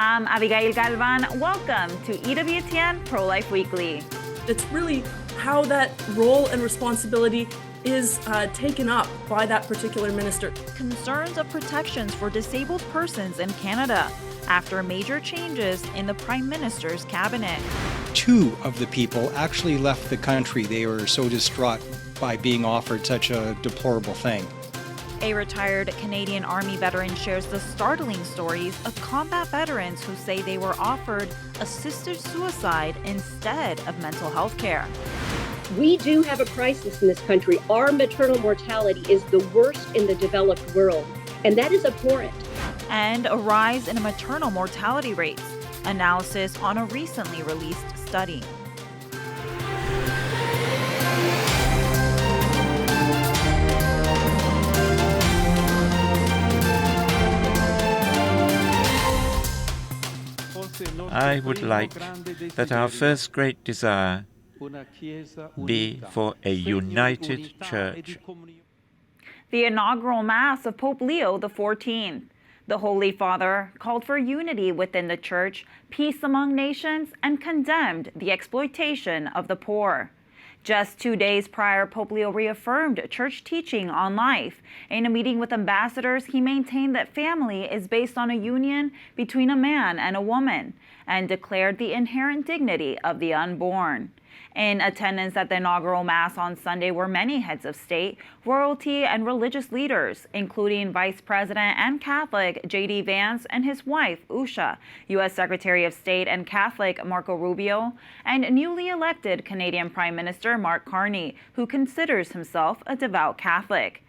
I'm Abigail Galvan. Welcome to EWTN ProLife Weekly. It's really how that role and responsibility is taken up by that particular minister. Concerns of protections for disabled persons in Canada after major changes in the Prime Minister's cabinet. Two of the people actually left the country. They were so distraught by being offered such a deplorable thing. A retired Canadian Army veteran shares the startling stories of combat veterans who say they were offered assisted suicide instead of mental health care. We do have a crisis in this country. Our maternal mortality is the worst in the developed world, and that is abhorrent. And a rise in maternal mortality rates. Analysis on a recently released study. I would like that our first great desire be for a united church. The inaugural Mass of Pope Leo XIV. The Holy Father called for unity within the Church, peace among nations, and condemned the exploitation of the poor. Just 2 days prior, Pope Leo reaffirmed church teaching on life. In a meeting with ambassadors, he maintained that family is based on a union between a man and a woman, and declared the inherent dignity of the unborn. In attendance at the inaugural Mass on Sunday were many heads of state, royalty, and religious leaders, including Vice President and Catholic J.D. Vance and his wife, Usha, U.S. Secretary of State and Catholic Marco Rubio, and newly elected Canadian Prime Minister Mark Carney, who considers himself a devout Catholic.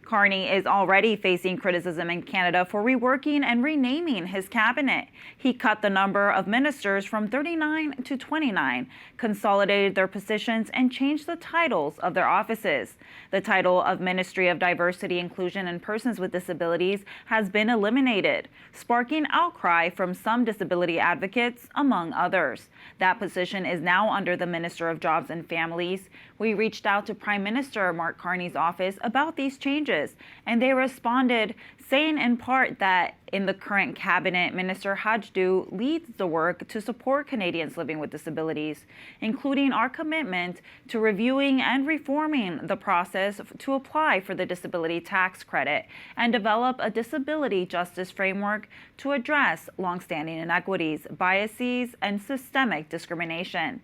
Carney is already facing criticism in Canada for reworking and renaming his cabinet. He cut the number of ministers from 39 to 29, consolidated their positions, and changed the titles of their offices. The title of Ministry of Diversity, Inclusion, and Persons with Disabilities has been eliminated, sparking outcry from some disability advocates, among others. That position is now under the Minister of Jobs and Families. We reached out to Prime Minister Mark Carney's office about these changes, and they responded, saying in part that in the current cabinet, Minister Hajdu leads the work to support Canadians living with disabilities, including our commitment to reviewing and reforming the process to apply for the disability tax credit and develop a disability justice framework to address longstanding inequities, biases, and systemic discrimination.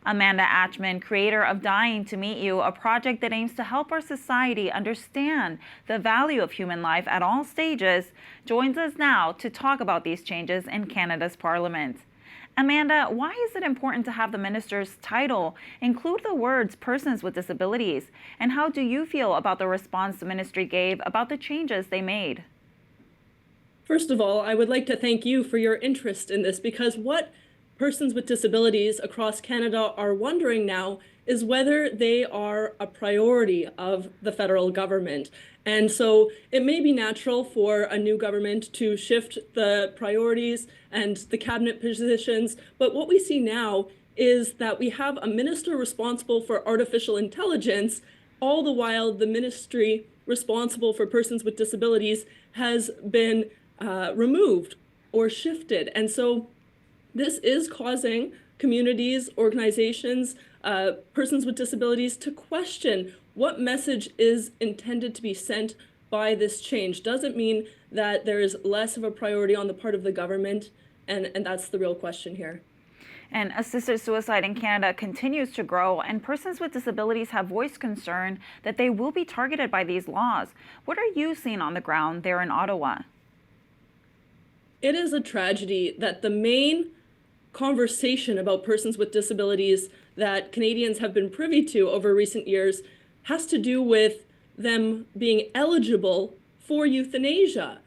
Amanda Atchman, creator of Dying to Meet You, a project that aims to help our society understand the value of human life at all stages, joins us now to talk about these changes in Canada's Parliament. Amanda, why is it important to have the minister's title include the words persons with disabilities? And how do you feel about the response the ministry gave about the changes they made? First of all, I would like to thank you for your interest in this, because what persons with disabilities across Canada are wondering now is whether they are a priority of the federal government. And so it may be natural for a new government to shift the priorities and the cabinet positions, but what we see now is that we have a minister responsible for artificial intelligence, all the while the ministry responsible for persons with disabilities has been removed or shifted. And so this is causing communities, organizations, persons with disabilities to question what message is intended to be sent by this change. Does it mean that there is less of a priority on the part of the government? And that's the real question here. And assisted suicide in Canada continues to grow, and persons with disabilities have voiced concern that they will be targeted by these laws. What are you seeing on the ground there in Ottawa? It is a tragedy that the main conversation about persons with disabilities that Canadians have been privy to over recent years has to do with them being eligible for euthanasia.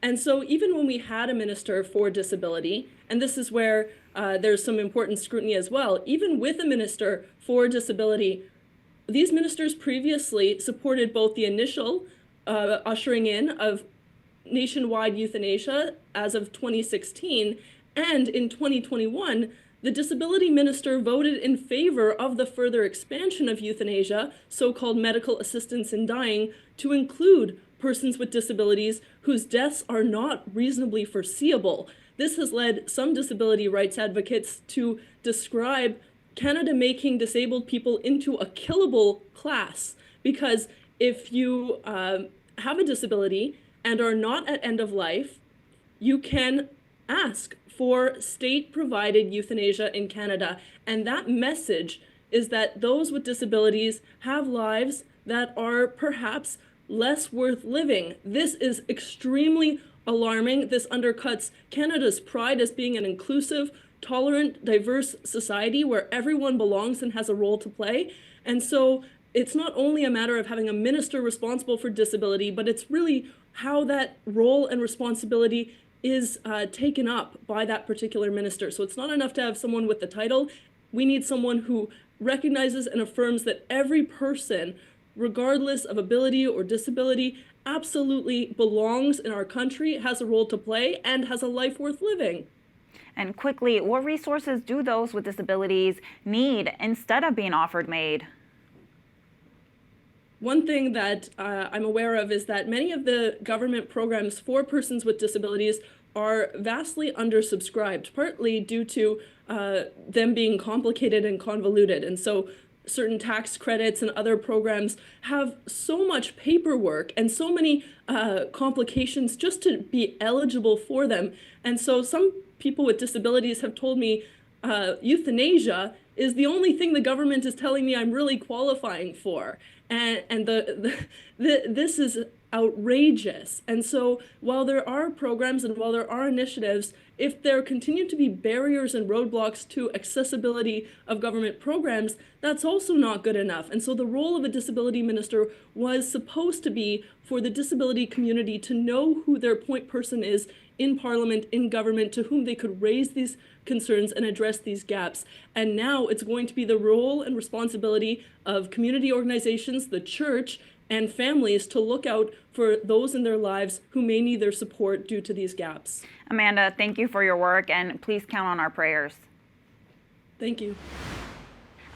And so even when we had a minister for disability, and this is where there's some important scrutiny as well, even with a minister for disability, these ministers previously supported both the initial ushering in of nationwide euthanasia as of 2016, and in 2021, the disability minister voted in favor of the further expansion of euthanasia, so-called medical assistance in dying, to include persons with disabilities whose deaths are not reasonably foreseeable. this has led some disability rights advocates to describe Canada making disabled people into a killable class, because if you have a disability and are not at end of life, you can ask for state-provided euthanasia in Canada. And that message is that those with disabilities have lives that are perhaps less worth living. This is extremely alarming. This undercuts Canada's pride as being an inclusive, tolerant, diverse society where everyone belongs and has a role to play. And so it's not only a matter of having a minister responsible for disability, but it's really how that role and responsibility is taken up by that particular minister. So it's not enough to have someone with the title. We need someone who recognizes and affirms that every person, regardless of ability or disability, absolutely belongs in our country, has a role to play, and has a life worth living. And quickly, what resources do those with disabilities need instead of being offered MAID? One thing that I'm aware of is that many of the government programs for persons with disabilities are vastly undersubscribed, partly due to them being complicated and convoluted. And so certain tax credits and other programs have so much paperwork and so many complications just to be eligible for them. And so some people with disabilities have told me euthanasia is the only thing the government is telling me I'm really qualifying for. And this is outrageous. And so while there are programs and while there are initiatives, if there continue to be barriers and roadblocks to accessibility of government programs, that's also not good enough. And so the role of a disability minister was supposed to be for the disability community to know who their point person is in Parliament, in government, to whom they could raise these concerns and address these gaps. And now it's going to be the role and responsibility of community organizations, the church, and families to look out for those in their lives who may need their support due to these gaps. Amanda, thank you for your work, and please count on our prayers. Thank you.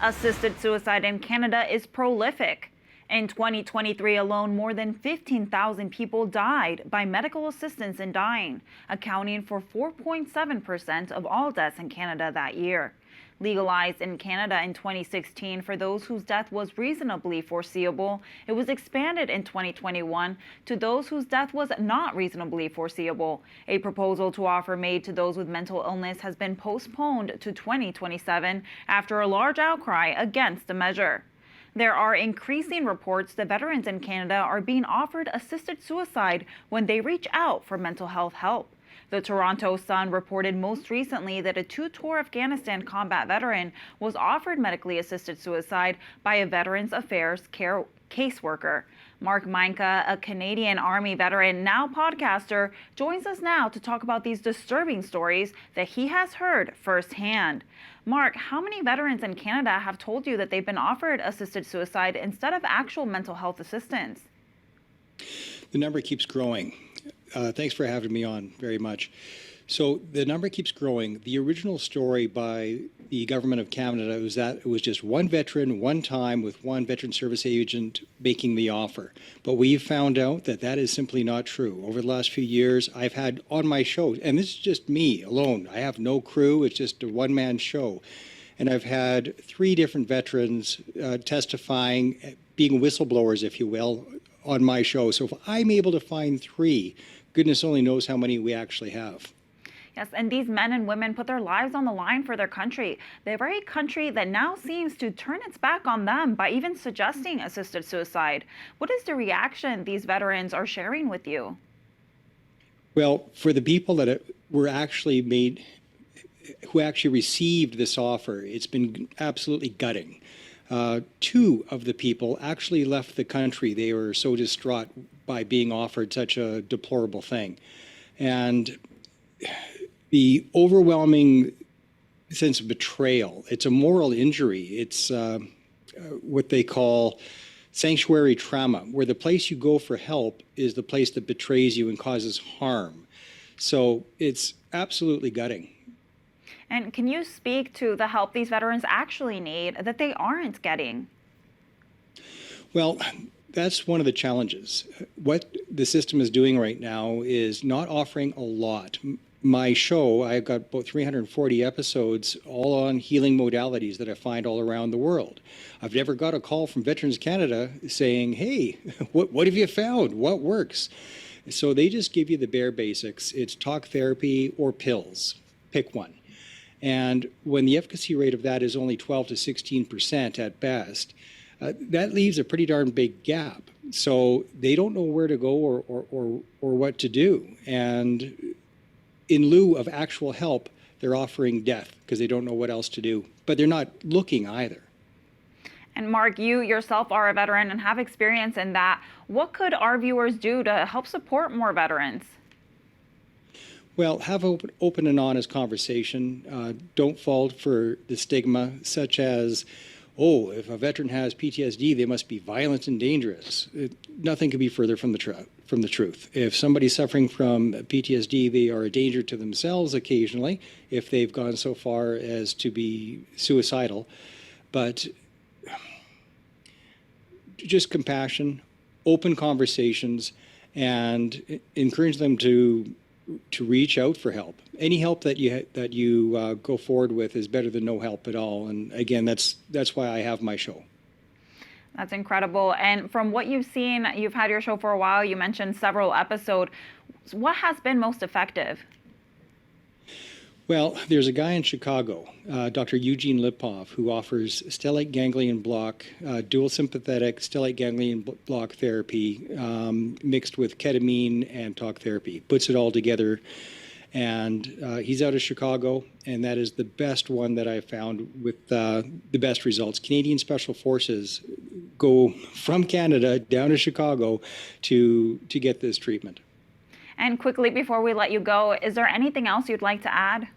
Assisted suicide in Canada is prolific. In 2023 alone, more than 15,000 people died by medical assistance in dying, accounting for 4.7% of all deaths in Canada that year. Legalized in Canada in 2016 for those whose death was reasonably foreseeable, it was expanded in 2021 to those whose death was not reasonably foreseeable. A proposal to offer MAID to those with mental illness has been postponed to 2027 after a large outcry against the measure. There are increasing reports that veterans in Canada are being offered assisted suicide when they reach out for mental health help. The Toronto Sun reported most recently that a two-tour Afghanistan combat veteran was offered medically assisted suicide by a Veterans Affairs caseworker. Mark Minka, a Canadian Army veteran, now podcaster, joins us now to talk about these disturbing stories that he has heard firsthand. Mark, how many veterans in Canada have told you that they've been offered assisted suicide instead of actual mental health assistance? The number keeps growing. Thanks for having me on very much. So the number keeps growing. The original story by the government of Canada was that it was just one veteran, one time, with one veteran service agent making the offer. But we've found out that that is simply not true. Over the last few years, I've had on my show, and this is just me alone. I have no crew. It's just a one-man show. And I've had 3 different veterans testifying, being whistleblowers, if you will, on my show. So if I'm able to find 3, goodness only knows how many we actually have. Yes, and these men and women put their lives on the line for their country, the very country that now seems to turn its back on them by even suggesting assisted suicide. What is the reaction these veterans are sharing with you? Well, for the people that were actually made, who actually received this offer, it's been absolutely gutting. 2 of the people actually left the country. They were so distraught by being offered such a deplorable thing. And the overwhelming sense of betrayal, it's a moral injury. It's what they call sanctuary trauma, where the place you go for help is the place that betrays you and causes harm. So it's absolutely gutting. And can you speak to the help these veterans actually need that they aren't getting? Well, that's one of the challenges. What the system is doing right now is not offering a lot. my show, I've got about 340 episodes all on healing modalities that I find all around the world. I've never got a call from Veterans Canada saying, hey, what have you found? What works? So they just give you the bare basics. It's talk therapy or pills. Pick one. And when the efficacy rate of that is only 12 to 16% at best, that leaves a pretty darn big gap. So they don't know where to go or what to do. And in lieu of actual help, they're offering death because they don't know what else to do. But they're not looking either. And Mark, you yourself are a veteran and have experience in that. What could our viewers do to help support more veterans? Well, have open and honest conversation. Don't fall for the stigma such as, oh, if a veteran has PTSD, they must be violent and dangerous. Nothing could be further from the truth. If somebody's suffering from PTSD, they are a danger to themselves occasionally if they've gone so far as to be suicidal. But just compassion, open conversations, and encourage them to reach out for help. Any help that you go forward with is better than no help at all. And again, that's why I have my show. That's incredible. And from what you've seen, you've had your show for a while. You mentioned several episodes. What has been most effective? Well, there's a guy in Chicago, Dr. Eugene Lipoff, who offers stellate ganglion block, dual sympathetic stellate ganglion block therapy mixed with ketamine and talk therapy. Puts it all together. And he's out of Chicago, and that is the best one that I found with the best results. Canadian Special Forces go from Canada down to Chicago to get this treatment. And quickly, before we let you go, is there anything else you'd like to add?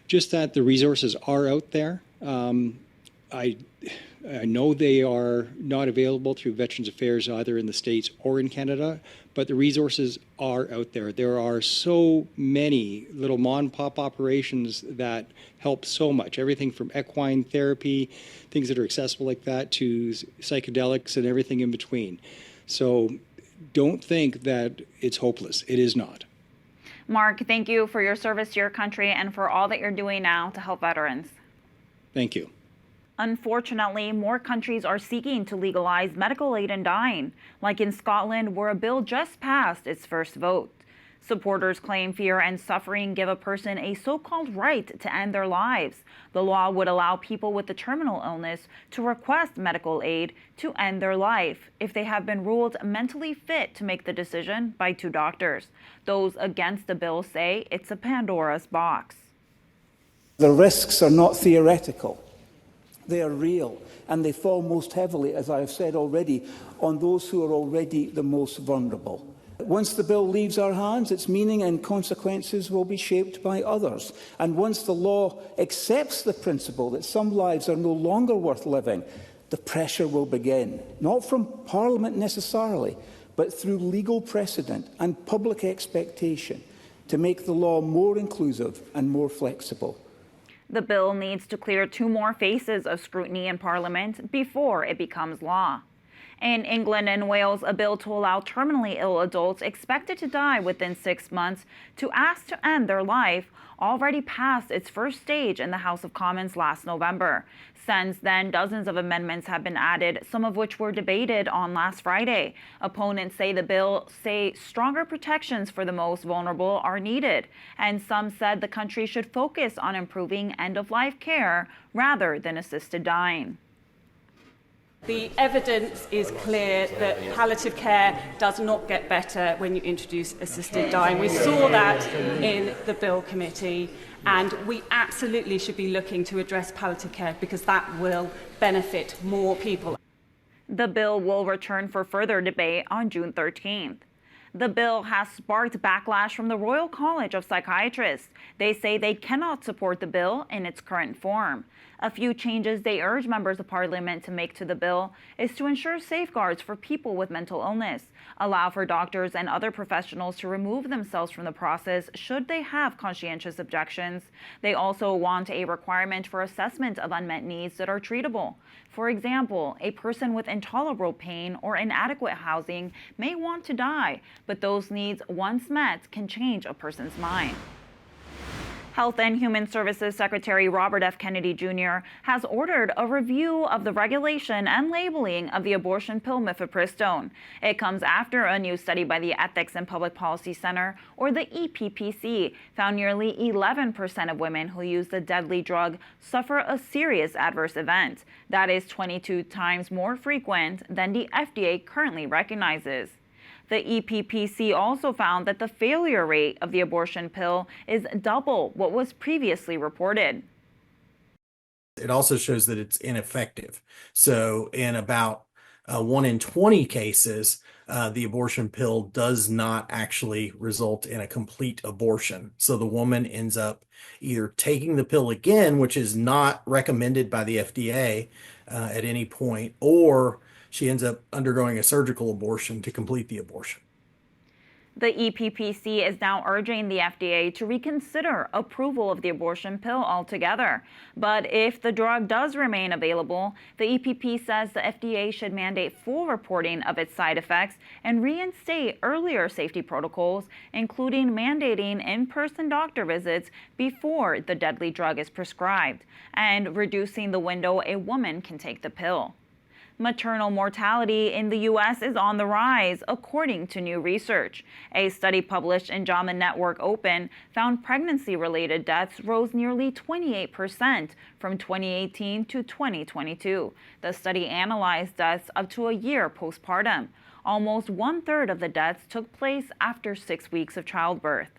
Just that the resources are out there. I know they are not available through Veterans Affairs either in the States or in Canada, but the resources are out there. There are so many little mom-and-pop operations that help so much. Everything from equine therapy, things that are accessible like that, to psychedelics and everything in between. So don't think that it's hopeless. It is not. Mark, thank you for your service to your country and for all that you're doing now to help veterans. Thank you. Unfortunately, more countries are seeking to legalize medical aid in dying, like in Scotland, where a bill just passed its first vote. Supporters claim fear and suffering give a person a so-called right to end their lives. The law would allow people with a terminal illness to request medical aid to end their life if they have been ruled mentally fit to make the decision by two doctors. Those against the bill say it's a Pandora's box. The risks are not theoretical. They are real, and they fall most heavily, as I have said already, on those who are already the most vulnerable. Once the bill leaves our hands, its meaning and consequences will be shaped by others. And once the law accepts the principle that some lives are no longer worth living, the pressure will begin, not from Parliament necessarily, but through legal precedent and public expectation to make the law more inclusive and more flexible. The bill needs to clear two more phases of scrutiny in Parliament before it becomes law. In England and Wales, a bill to allow terminally ill adults expected to die within 6 months to ask to end their life already passed its first stage in the House of Commons last November. Since then, dozens of amendments have been added, some of which were debated on last Friday. Opponents say the bill stronger protections for the most vulnerable are needed, and some said the country should focus on improving end-of-life care rather than assisted dying. The evidence is clear that palliative care does not get better when you introduce assisted dying. We saw that in the Bill Committee, and we absolutely should be looking to address palliative care because that will benefit more people. The bill will return for further debate on June 13th. The bill has sparked backlash from the Royal College of Psychiatrists. They say they cannot support the bill in its current form. A few changes they urge members of Parliament to make to the bill is to ensure safeguards for people with mental illness, allow for doctors and other professionals to remove themselves from the process should they have conscientious objections. They also want a requirement for assessment of unmet needs that are treatable. For example, a person with intolerable pain or inadequate housing may want to die, but those needs, once met, can change a person's mind. Health and Human Services Secretary Robert F. Kennedy Jr. has ordered a review of the regulation and labeling of the abortion pill mifepristone. It comes after a new study by the Ethics and Public Policy Center, or the EPPC, found nearly 11% of women who use the deadly drug suffer a serious adverse event. That is 22 times more frequent than the FDA currently recognizes. The EPPC also found that the failure rate of the abortion pill is double what was previously reported. It also shows that it's ineffective. So in about 1 in 20 cases, the abortion pill does not actually result in a complete abortion. So the woman ends up either taking the pill again, which is not recommended by the FDA at any point, or she ends up undergoing a surgical abortion to complete the abortion. The EPPC is now urging the FDA to reconsider approval of the abortion pill altogether. But if the drug does remain available, the EPP says the FDA should mandate full reporting of its side effects and reinstate earlier safety protocols, including mandating in-person doctor visits before the deadly drug is prescribed, and reducing the window a woman can take the pill. Maternal mortality in the U.S. is on the rise, according to new research. A study published in JAMA Network Open found pregnancy-related deaths rose nearly 28% from 2018 to 2022. The study analyzed deaths up to a year postpartum. Almost 1/3 of the deaths took place after 6 weeks of childbirth.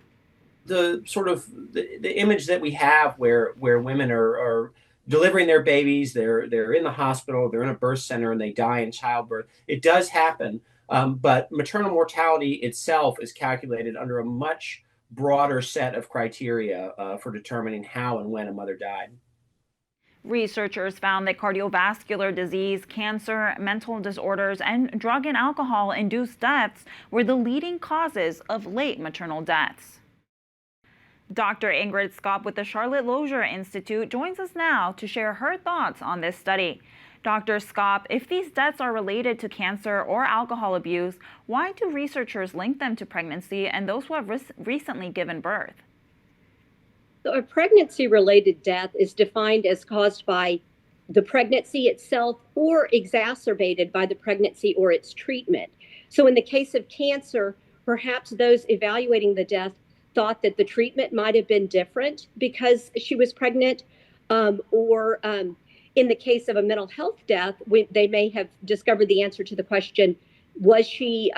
The sort of the image that we have where women are delivering their babies, they're in the hospital, they're in a birth center, and they die in childbirth. It does happen, but maternal mortality itself is calculated under a much broader set of criteria for determining how and when a mother died. Researchers found that cardiovascular disease, cancer, mental disorders, and drug and alcohol-induced deaths were the leading causes of late maternal deaths. Dr. Ingred Skop with the Charlotte Lozier Institute joins us now to share her thoughts on this study. Dr. Skop, if these deaths are related to cancer or alcohol abuse, why do researchers link them to pregnancy and those who have recently given birth? So a pregnancy-related death is defined as caused by the pregnancy itself or exacerbated by the pregnancy or its treatment. So in the case of cancer, perhaps those evaluating the death thought that the treatment might have been different because she was pregnant, or in the case of a mental health death, they may have discovered the answer to the question, was she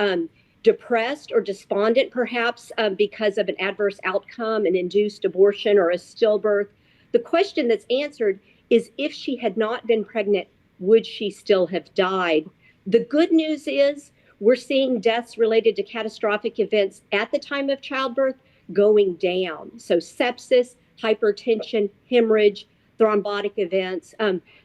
depressed or despondent perhaps because of an adverse outcome, an induced abortion or a stillbirth? The question that's answered is, if she had not been pregnant, would she still have died? The good news is we're seeing deaths related to catastrophic events at the time of childbirth going down. So sepsis, hypertension, hemorrhage, thrombotic events.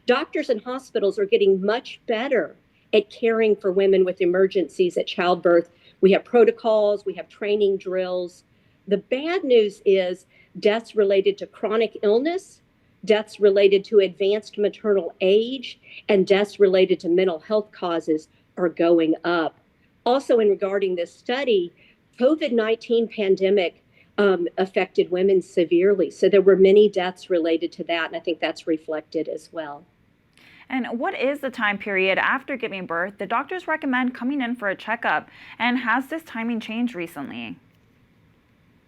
Doctors and hospitals are getting much better at caring for women with emergencies at childbirth. We have protocols, we have training drills. The bad news is deaths related to chronic illness, deaths related to advanced maternal age, and deaths related to mental health causes are going up. Also, in regarding this study, COVID-19 pandemic affected women severely. So there were many deaths related to that, and I think that's reflected as well. And what is the time period after giving birth the doctors recommend coming in for a checkup? And has this timing changed recently?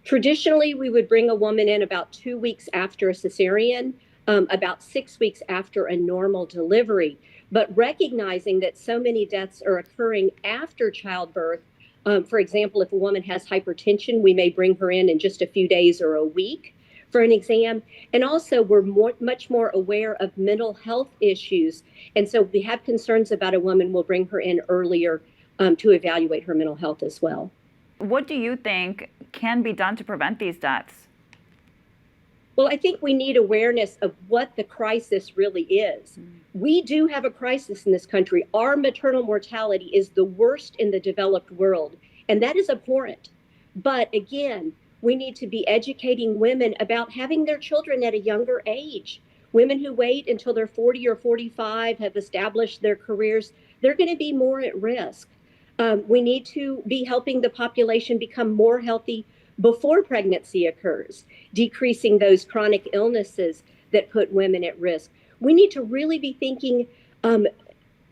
Traditionally, we would bring a woman in about 2 weeks after a cesarean, about 6 weeks after a normal delivery. But recognizing that so many deaths are occurring after childbirth, for example, if a woman has hypertension, we may bring her in just a few days or a week for an exam. And also, we're much more aware of mental health issues. And so if we have concerns about a woman, we'll bring her in earlier to evaluate her mental health as well. What do you think can be done to prevent these deaths? Well, I think we need awareness of what the crisis really is. We do have a crisis in this country. Our maternal mortality is the worst in the developed world, and that is abhorrent. But again, we need to be educating women about having their children at a younger age. Women who wait until they're 40 or 45, have established their careers, they're going to be more at risk. We need to be helping the population become more healthy before pregnancy occurs, decreasing those chronic illnesses that put women at risk. We need to really be thinking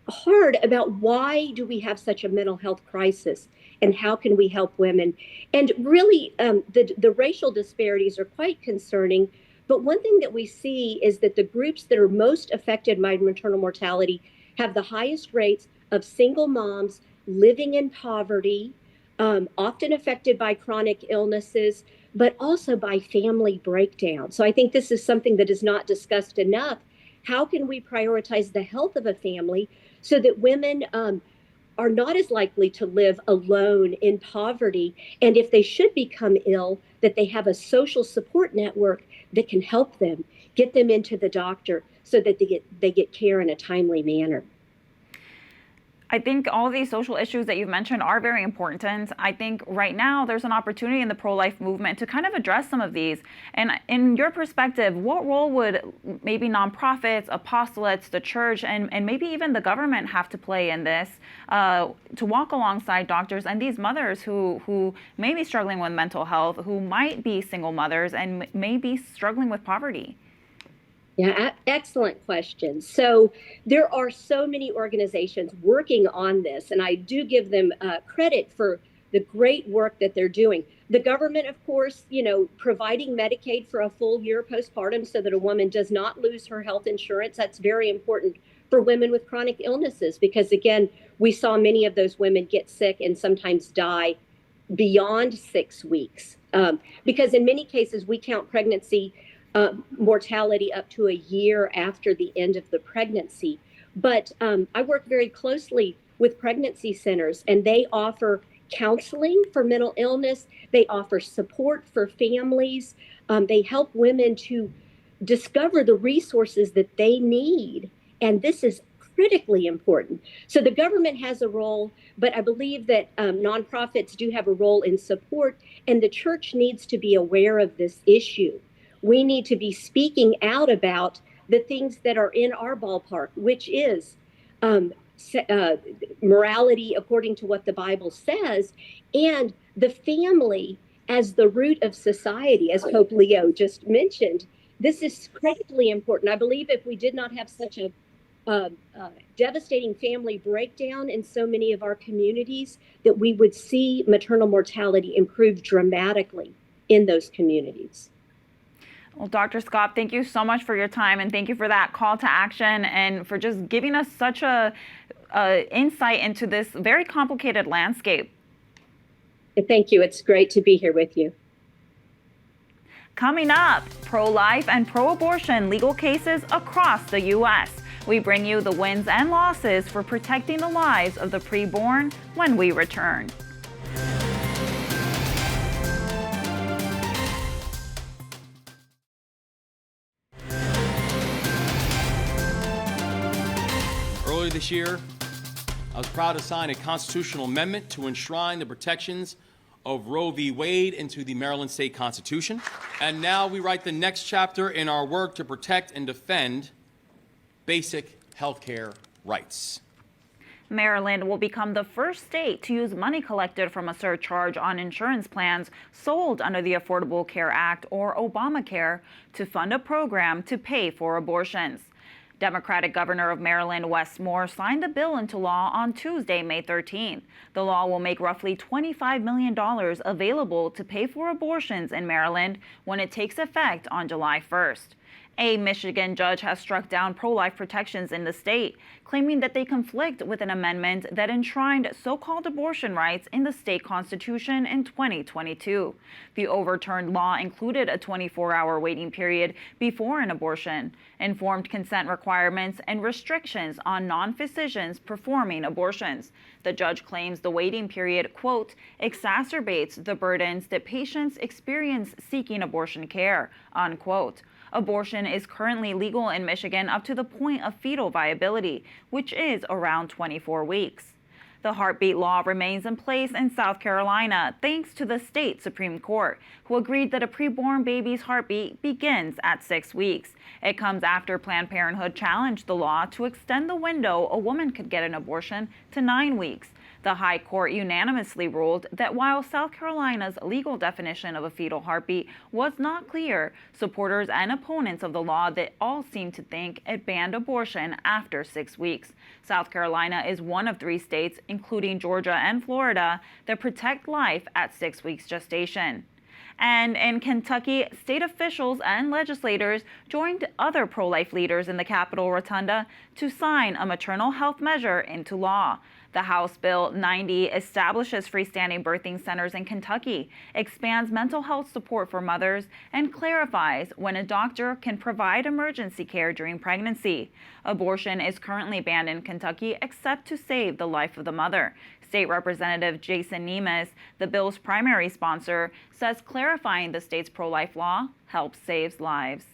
hard about why do we have such a mental health crisis and how can we help women. And really, the racial disparities are quite concerning. But one thing that we see is that the groups that are most affected by maternal mortality have the highest rates of single moms living in poverty, often affected by chronic illnesses, but also by family breakdown. So I think this is something that is not discussed enough. How can we prioritize the health of a family so that women are not as likely to live alone in poverty? And if they should become ill, that they have a social support network that can help them, get them into the doctor so that they get care in a timely manner. I think all of these social issues that you've mentioned are very important. I think right now there's an opportunity in the pro-life movement to kind of address some of these. And in your perspective, what role would maybe nonprofits, apostolates, the church, and maybe even the government have to play in this to walk alongside doctors and these mothers who may be struggling with mental health, who might be single mothers and may be struggling with poverty? Yeah, excellent question. So there are so many organizations working on this, and I do give them credit for the great work that they're doing. The government, of course, providing Medicaid for a full year postpartum so that a woman does not lose her health insurance. That's very important for women with chronic illnesses because, again, we saw many of those women get sick and sometimes die beyond 6 weeks because in many cases we count pregnancy mortality up to a year after the end of the pregnancy. But I work very closely with pregnancy centers, and they offer counseling for mental illness. They offer support for families. They help women to discover the resources that they need. And this is critically important. So the government has a role, but I believe that nonprofits do have a role in support, and the church needs to be aware of this issue. We need to be speaking out about the things that are in our ballpark, which is morality according to what the Bible says, and the family as the root of society, as Pope Leo just mentioned. This is critically important. I believe if we did not have such a devastating family breakdown in so many of our communities, that we would see maternal mortality improve dramatically in those communities. Well, Dr. Scott, thank you so much for your time, and thank you for that call to action and for just giving us such a insight into this very complicated landscape. Thank you. It's great to be here with you. Coming up, pro-life and pro-abortion legal cases across the U.S. We bring you the wins and losses for protecting the lives of the preborn when we return. Earlier this year, I was proud to sign a constitutional amendment to enshrine the protections of Roe v. Wade into the Maryland State Constitution. And now we write the next chapter in our work to protect and defend basic health care rights. Maryland will become the first state to use money collected from a surcharge on insurance plans sold under the Affordable Care Act, or Obamacare, to fund a program to pay for abortions. Democratic Governor of Maryland, Wes Moore, signed the bill into law on Tuesday, May 13th. The law will make roughly $25 million available to pay for abortions in Maryland when it takes effect on July 1st. A Michigan judge has struck down pro-life protections in the state, claiming that they conflict with an amendment that enshrined so-called abortion rights in the state constitution in 2022. The overturned law included a 24-hour waiting period before an abortion, informed consent requirements, and restrictions on non-physicians performing abortions. The judge claims the waiting period, quote, exacerbates the burdens that patients experience seeking abortion care, unquote. Abortion is currently legal in Michigan up to the point of fetal viability, which is around 24 weeks. The heartbeat law remains in place in South Carolina thanks to the state Supreme Court, who agreed that a preborn baby's heartbeat begins at 6 weeks. It comes after Planned Parenthood challenged the law to extend the window a woman could get an abortion to 9 weeks. The High Court unanimously ruled that while South Carolina's legal definition of a fetal heartbeat was not clear, supporters and opponents of the law that all seem to think it banned abortion after 6 weeks. South Carolina is one of 3 states, including Georgia and Florida, that protect life at 6 weeks gestation. And in Kentucky, state officials and legislators joined other pro-life leaders in the Capitol Rotunda to sign a maternal health measure into law. The House Bill 90 establishes freestanding birthing centers in Kentucky, expands mental health support for mothers, and clarifies when a doctor can provide emergency care during pregnancy. Abortion is currently banned in Kentucky except to save the life of the mother. State Representative Jason Nemes, the bill's primary sponsor, says clarifying the state's pro-life law helps save lives.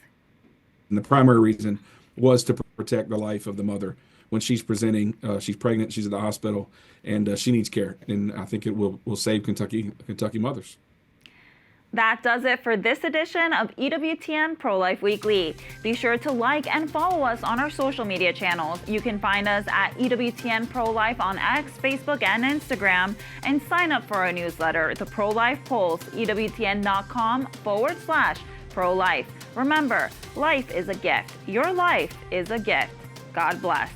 And the primary reason was to protect the life of the mother. When she's presenting, she's pregnant, she's at the hospital, and she needs care. And I think it will save Kentucky mothers. That does it for this edition of EWTN Pro-Life Weekly. Be sure to like and follow us on our social media channels. You can find us at EWTN Pro-Life on X, Facebook, and Instagram. And sign up for our newsletter, The Pro-Life Pulse, EWTN.com/pro-life. Remember, life is a gift. Your life is a gift. God bless.